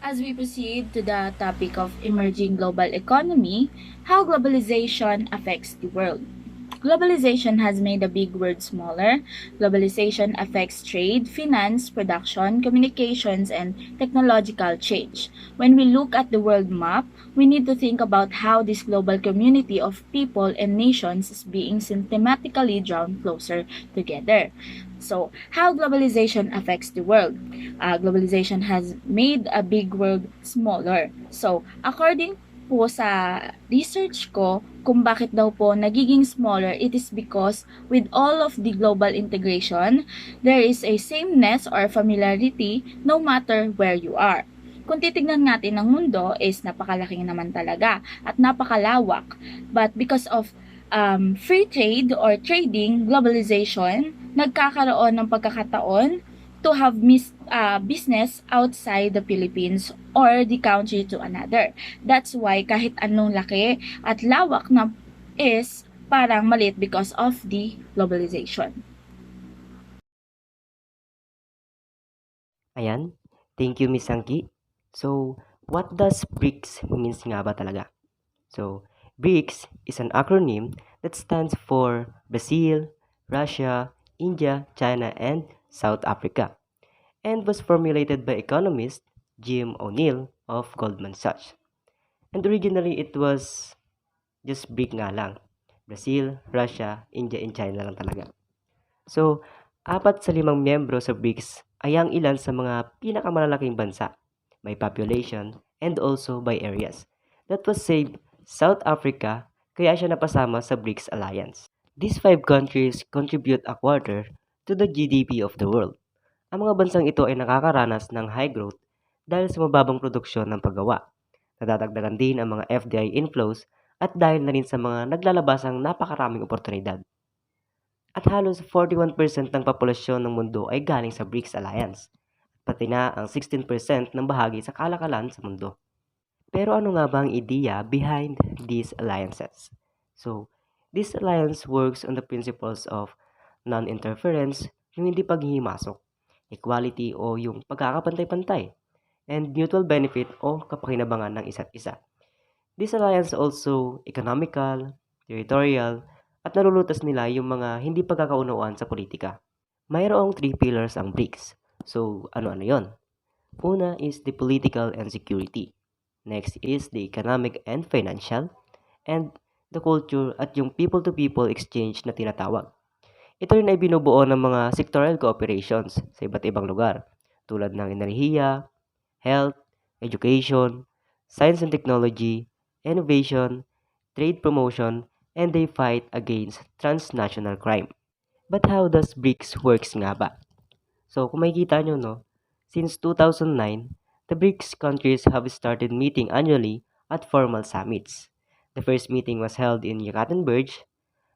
As we proceed to the topic of emerging global economy, how globalization affects the world. Globalization has made the big word smaller. Globalization affects trade, finance, production, communications, and technological change. When we look at the world map, we need to think about how this global community of people and nations is being systematically drawn closer together. So, how globalization affects the world? Globalization has made a big world smaller. So, according po sa research ko kung bakit daw po nagiging smaller, it is because with all of the global integration, there is a sameness or familiarity no matter where you are. Kung titignan natin ng mundo is napakalaki naman talaga at napakalawak. But because of free trade or trading, globalization, nagkakaroon ng pagkakataon to have business outside the Philippines or the country to another. That's why kahit anong laki at lawak na is parang maliit because of the globalization. Ayan, thank you Miss Angki. So, what does BRICS means nga ba talaga? So, BRICS is an acronym that stands for Brazil, Russia, India, China, and South Africa, and was formulated by economist Jim O'Neill of Goldman Sachs. And originally, it was just BRIC nga lang. Brazil, Russia, India, and China lang talaga. So, 4 sa 5 miyembro sa BRICS ay ang ilan sa mga pinakamalalaking bansa by population and also by areas. That was saved South Africa kaya siya napasama sa BRICS Alliance. These 5 countries contribute a quarter to the GDP of the world. Ang mga bansang ito ay nakakaranas ng high growth dahil sa mababang produksyon ng paggawa. Nadadagdagan din ang mga FDI inflows at dahil na rin sa mga naglalabasang napakaraming oportunidad. At halos 41% ng populasyon ng mundo ay galing sa BRICS Alliance, pati na ang 16% ng bahagi sa kalakalan sa mundo. Pero ano nga ba ang ideya behind these alliances? So, this alliance works on the principles of non-interference, yung hindi paghihimasok, equality o yung pagkakapantay-pantay, and mutual benefit o kapakinabangan ng isa't isa. This alliance also economical, territorial, at nalulutas nila yung mga hindi pagkakaunawaan sa politika. Mayroong 3 pillars ang BRICS. So, ano-ano yon? Una is the political and security. Next is the economic and financial. And the culture at yung people-to-people exchange na tinatawag. Ito rin ay binubuo ng mga sectoral cooperations sa iba't ibang lugar tulad ng enerhiya, health, education, science and technology, innovation, trade promotion, and they fight against transnational crime. But how does BRICS works nga ba? So kung makikita nyo, no, since 2009, the BRICS countries have started meeting annually at formal summits. The first meeting was held in Yekaterinburg.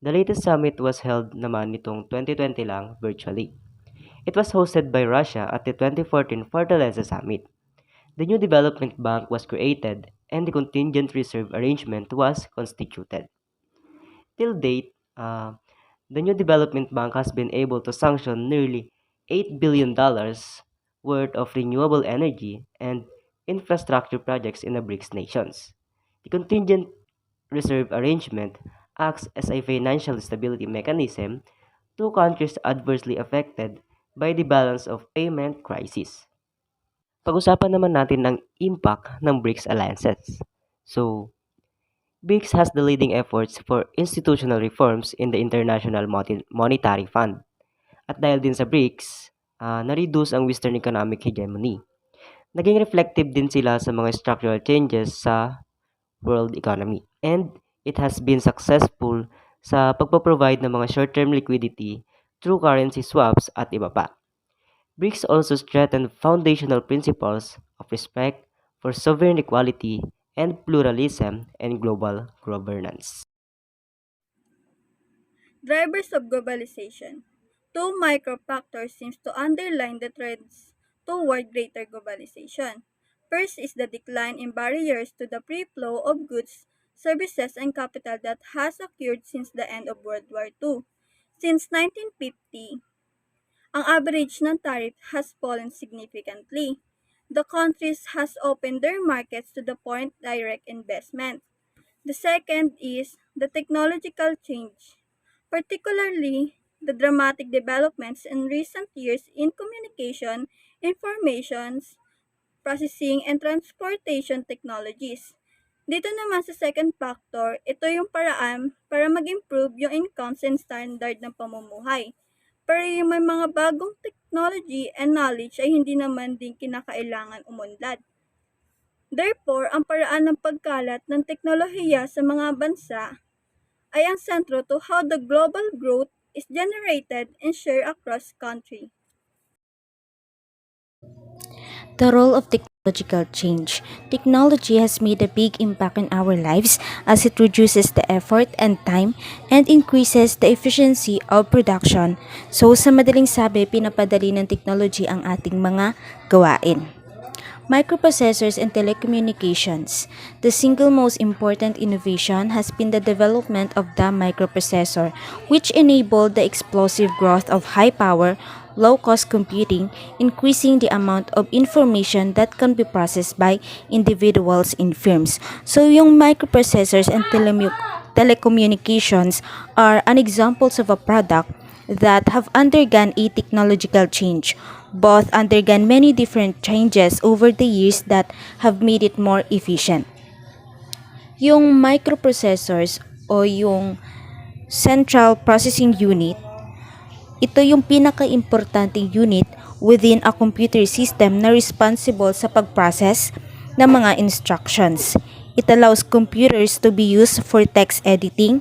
The latest summit was held naman nitong 2020 lang virtually. It was hosted by Russia at the 2014 Fortaleza Summit. The new development bank was created and the contingent reserve arrangement was constituted. Till date, the new development bank has been able to sanction nearly $8 billion worth of renewable energy and infrastructure projects in the BRICS nations. The contingent reserve arrangement acts as a financial stability mechanism to countries adversely affected by the balance of payment crisis. Pag-usapan naman natin ang impact ng BRICS alliances. So, BRICS has the leading efforts for institutional reforms in the International Monetary Fund. At dahil din sa BRICS, na-reduce ang Western economic hegemony. Naging reflective din sila sa mga structural changes sa world economy. And it has been successful sa pagpaprovide ng mga short-term liquidity through currency swaps at iba pa. BRICS also strengthened foundational principles of respect for sovereign equality and pluralism and global governance. Drivers of globalization. Two microfactors seems to underline the trends toward greater globalization. First is the decline in barriers to the free flow of goods, services, and capital that has occurred since the end of World War II. Since 1950, ang average ng tariff has fallen significantly. the countries has opened their markets to the foreign direct investment. The second is the technological change, particularly the dramatic developments in recent years in communication, information, processing, and transportation technologies. Dito naman sa second factor, ito yung paraan para mag-improve yung incomes and standard ng pamumuhay. Pero yung may mga bagong technology and knowledge ay hindi naman din kinakailangan umunlad. Therefore, ang paraan ng pagkalat ng teknolohiya sa mga bansa ay ang sentro to how the global growth is generated and shared across country. The role of technological change. Technology has made a big impact in our lives as it reduces the effort and time and increases the efficiency of production. So sa madaling sabi, pinapadali ng technology ang ating mga gawain. Microprocessors and telecommunications. The single most important innovation has been the development of the microprocessor, which enabled the explosive growth of high power, low cost computing, increasing the amount of information that can be processed by individuals in firms. So, yung microprocessors and telecommunications are an examples of a product that have undergone a technological change. Both undergone many different changes over the years that have made it more efficient. Yung microprocessors o yung central processing unit, ito yung pinaka-importanting unit within a computer system na responsible sa pag-process ng mga instructions. It allows computers to be used for text editing,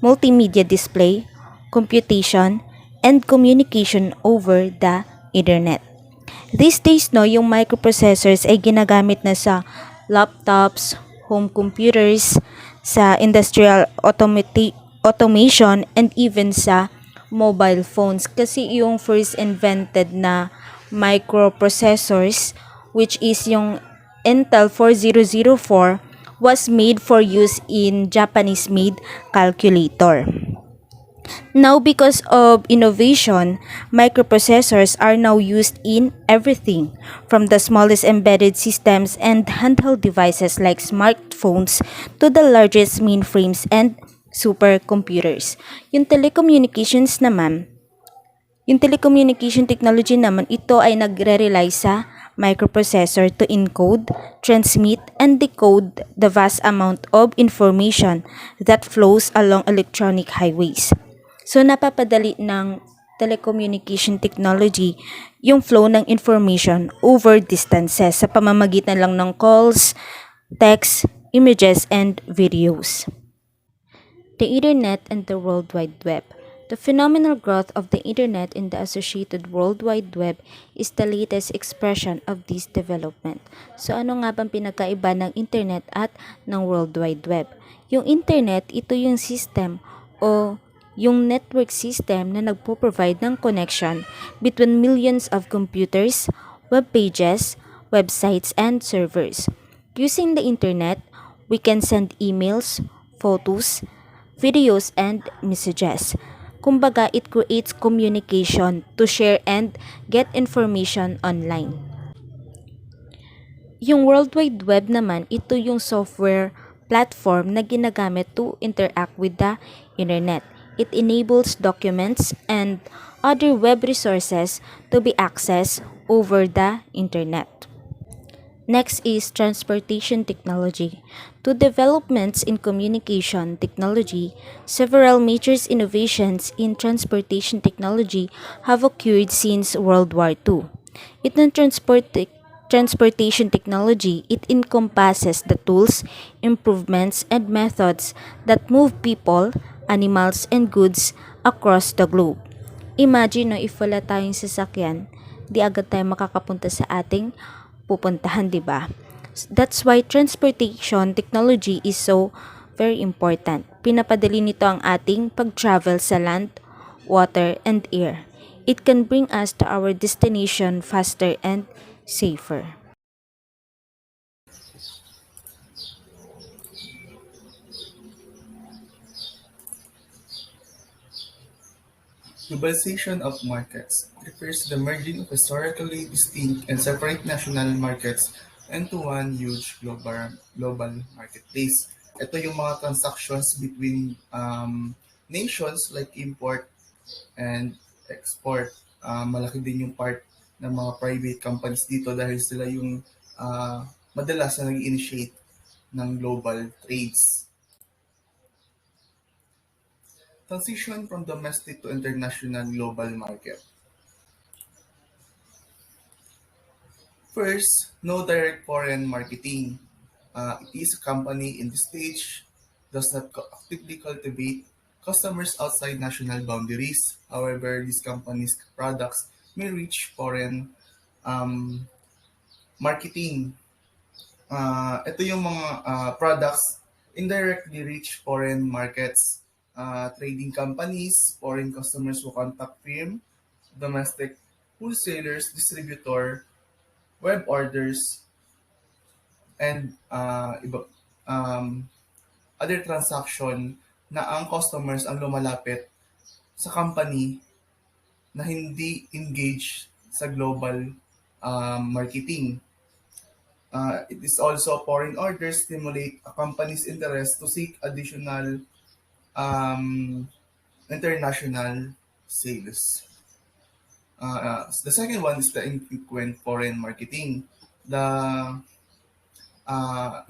multimedia display, computation, and communication over the internet. These days, no, yung microprocessors ay ginagamit na sa laptops, home computers, sa industrial automation, and even sa mobile phones. Kasi yung first invented na microprocessors, which is yung Intel 4004, was made for use in Japanese-made calculator. Now, because of innovation, microprocessors are now used in everything, from the smallest embedded systems and handheld devices like smartphones to the largest mainframes and supercomputers. Yung telecommunications naman, yung telecommunication technology naman, ito ay nagre-rely sa microprocessor to encode, transmit, and decode the vast amount of information that flows along electronic highways. So, napapadali ng telecommunication technology yung flow ng information over distances sa pamamagitan lang ng calls, text, images, and videos. The Internet and the World Wide Web. The phenomenal growth of the Internet and the associated World Wide Web is the latest expression of this development. So ano nga bang pinagkaiba ng Internet at ng World Wide Web? Yung Internet, ito yung system o yung network system na nagpo-provide ng connection between millions of computers, web pages, websites, and servers. Using the Internet, we can send emails, photos, videos, and messages. Kumbaga, it creates communication to share and get information online. Yung World Wide Web naman, ito yung software platform na ginagamit to interact with the internet. It enables documents and other web resources to be accessed over the internet. Next is transportation technology. To developments in communication technology, several major innovations in transportation technology have occurred since World War II. In transportation technology, it encompasses the tools, improvements, and methods that move people, animals, and goods across the globe. Imagine no, if wala tayong sasakyan, di agad tayo makakapunta sa ating pupuntahan, di ba? That's why transportation technology is so very important. Pinapadali nito ang ating pag-travel sa land, water, and air. It can bring us to our destination faster and safer. Globalization of markets refers to the merging of historically distinct and separate national markets into one huge global marketplace. Ito yung mga transactions between nations like import and export. Malaki din yung part ng mga private companies dito dahil sila yung madalas na nag-initiate ng global trades. Transition from domestic to international global market. First, no direct foreign marketing. It is a company in this stage does not actively cultivate customers outside national boundaries. However, these companies' products may reach foreign um, marketing. Ito yung mga products indirectly reach foreign markets. Trading companies, foreign customers who contact firm, domestic wholesalers, distributor, web orders, and other transaction na ang customers ang lumalapit sa company na hindi engaged sa global marketing. It is also foreign orders stimulate a company's interest to seek additional um, international sales. The second one is the infrequent foreign marketing. The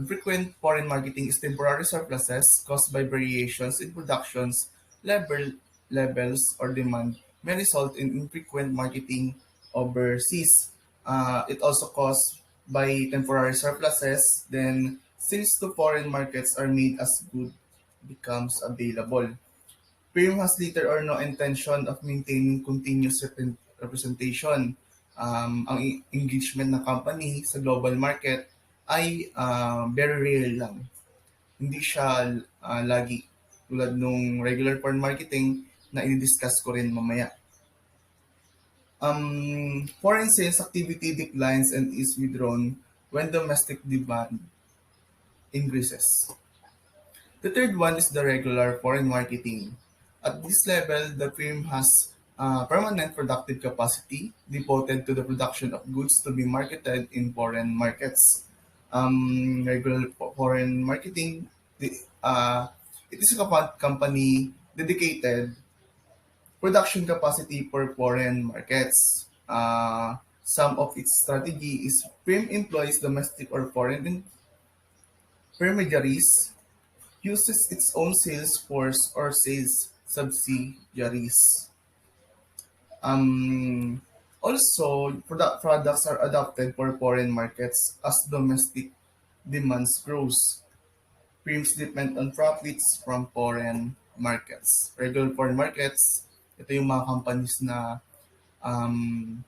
Infrequent foreign marketing is temporary surpluses caused by variations in productions levels or demand may result in infrequent marketing overseas. It also caused by temporary surpluses, then sales to foreign markets are made as good becomes available. Firm has little or no intention of maintaining continuous representation. Ang engagement ng company sa global market ay very rare lang. Hindi siya lagi tulad nung regular foreign marketing na i-discuss ko rin mamaya. Foreign sales activity declines and is withdrawn when domestic demand increases. The third one is the regular foreign marketing. At this level, the firm has permanent productive capacity devoted to the production of goods to be marketed in foreign markets. Regular foreign marketing, it is a company dedicated production capacity for foreign markets. Some of its strategy is firm employs domestic or foreign intermediaries, uses its own sales force or sales subsidiaries. Um, Also, products are adapted for foreign markets as domestic demands grows. Firms depend on profits from foreign markets. Regular foreign markets, ito yung mga companies na um,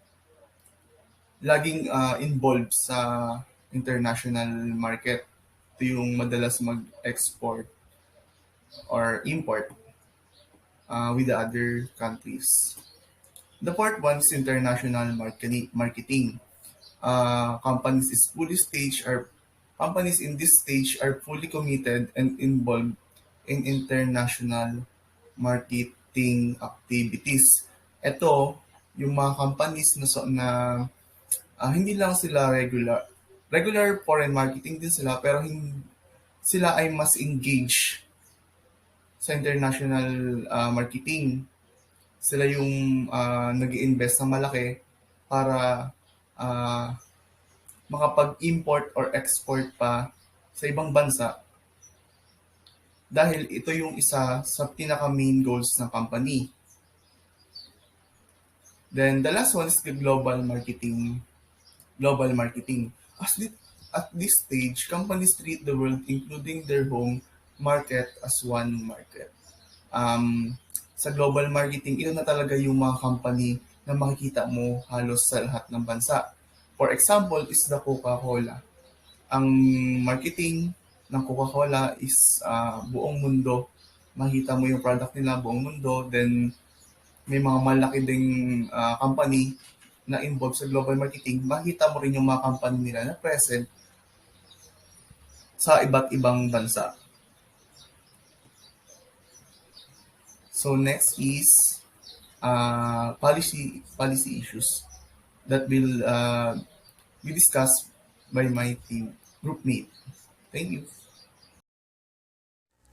laging involved sa international market. Ito yung madalas mag-export or import with the other countries. The fourth one is international marketing. Companies is fully staged are Companies in this stage are fully committed and involved in international marketing activities. Ito, yung mga companies na hindi lang sila regular foreign marketing din sila pero sila ay mas engaged sa international marketing. Sila yung nag-iinvest ng malaki para ah, makapag-import or export pa sa ibang bansa dahil ito yung isa sa pinaka-main goals ng company. Then the last one is the global marketing. Global marketing. At this stage, companies treat the world, including their home market, as one market. Sa global marketing, ito na talaga yung mga company na makikita mo halos sa lahat ng bansa. For example, is the Coca-Cola. Ang marketing ng Coca-Cola is buong mundo. Makita mo yung product nila buong mundo. Then, may mga malaki ding company na involved sa global marketing. Makita mo rin yung mga company nila na present sa iba't ibang bansa. So, next is policy issues that will be discussed by my team group mate. Thank you.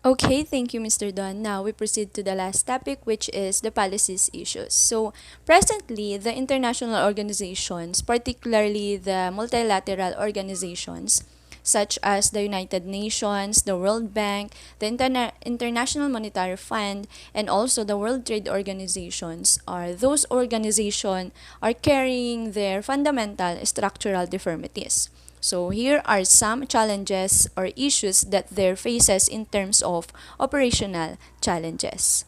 Okay, thank you, Mr. Don. Now we proceed to the last topic, which is the policies issues. So, presently, the international organizations, particularly the multilateral organizations, such as the United Nations, the World Bank, the International Monetary Fund, and also the World Trade Organizations, are those organizations are carrying their fundamental structural deformities. So here are some challenges or issues that there faces in terms of operational challenges.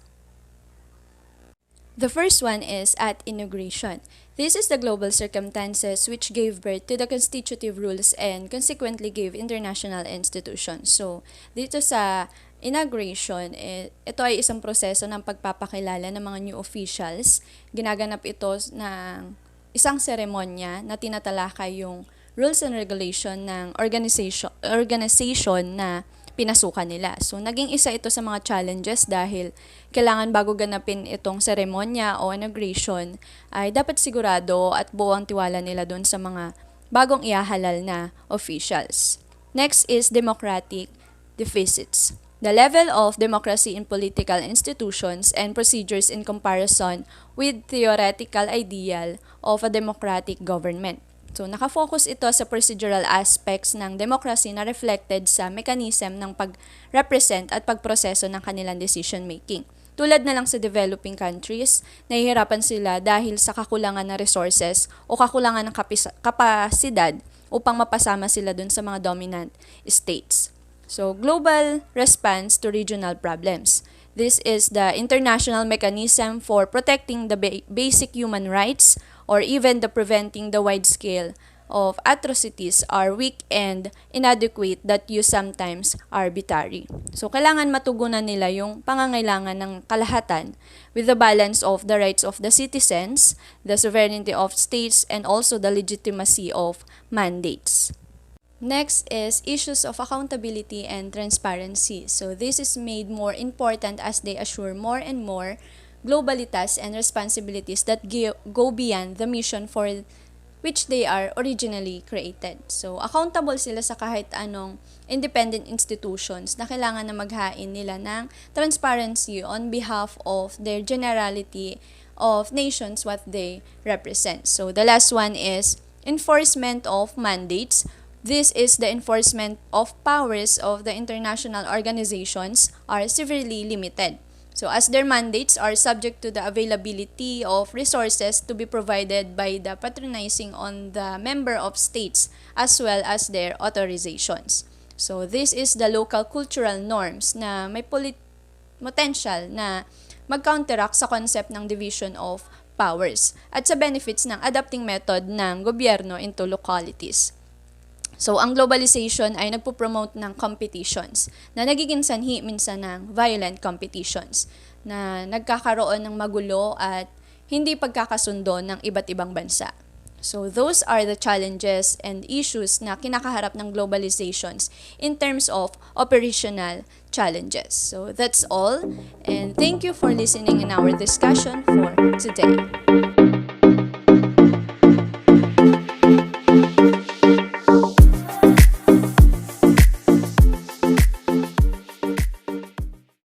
The first one is at integration. This is the global circumstances which gave birth to the constitutive rules and consequently gave international institutions. So, dito sa inauguration, ito ay isang proseso ng pagpapakilala ng mga new officials. Ginaganap ito ng isang seremonya na tinatalakay yung rules and regulation ng organization na pinasukan nila. So, naging isa ito sa mga challenges dahil kailangan bago ganapin itong seremonya o inauguration ay dapat sigurado at buo ang tiwala nila doon sa mga bagong ihahalal na officials. Next is democratic deficits. The level of democracy in political institutions and procedures in comparison with theoretical ideal of a democratic government. So, nakafocus ito sa procedural aspects ng democracy na reflected sa mechanism ng pag-represent at pagproseso ng kanilang decision making. Tulad na lang sa developing countries, nahihirapan sila dahil sa kakulangan ng resources o kakulangan ng kapasidad upang mapasama sila dun sa mga dominant states. So, global response to regional problems. This is the international mechanism for protecting the basic human rights or even the preventing the wide scale of atrocities are weak and inadequate that use sometimes arbitrary. So, kailangan matugunan nila yung pangangailangan ng kalahatan with the balance of the rights of the citizens, the sovereignty of states, and also the legitimacy of mandates. Next is issues of accountability and transparency. So this is made more important as they assure more and more globalitas and responsibilities that go beyond the mission for which they are originally created. So accountable sila sa kahit anong independent institutions na kailangan na maghain nila ng transparency on behalf of their generality of nations what they represent. So the last one is enforcement of mandates. This is the enforcement of powers of the international organizations are severely limited. So as their mandates are subject to the availability of resources to be provided by the patronizing on the member of states as well as their authorizations. So this is the local cultural norms na may potential na mag-counteract sa concept ng division of powers at sa benefits ng adapting method ng gobyerno into localities. So, ang globalization ay nagpo-promote ng competitions na nagiging sanhi minsan ng violent competitions na nagkakaroon ng magulo at hindi pagkakasundo ng iba't ibang bansa. So, those are the challenges and issues na kinakaharap ng globalizations in terms of operational challenges. So, that's all. And thank you for listening in our discussion for today.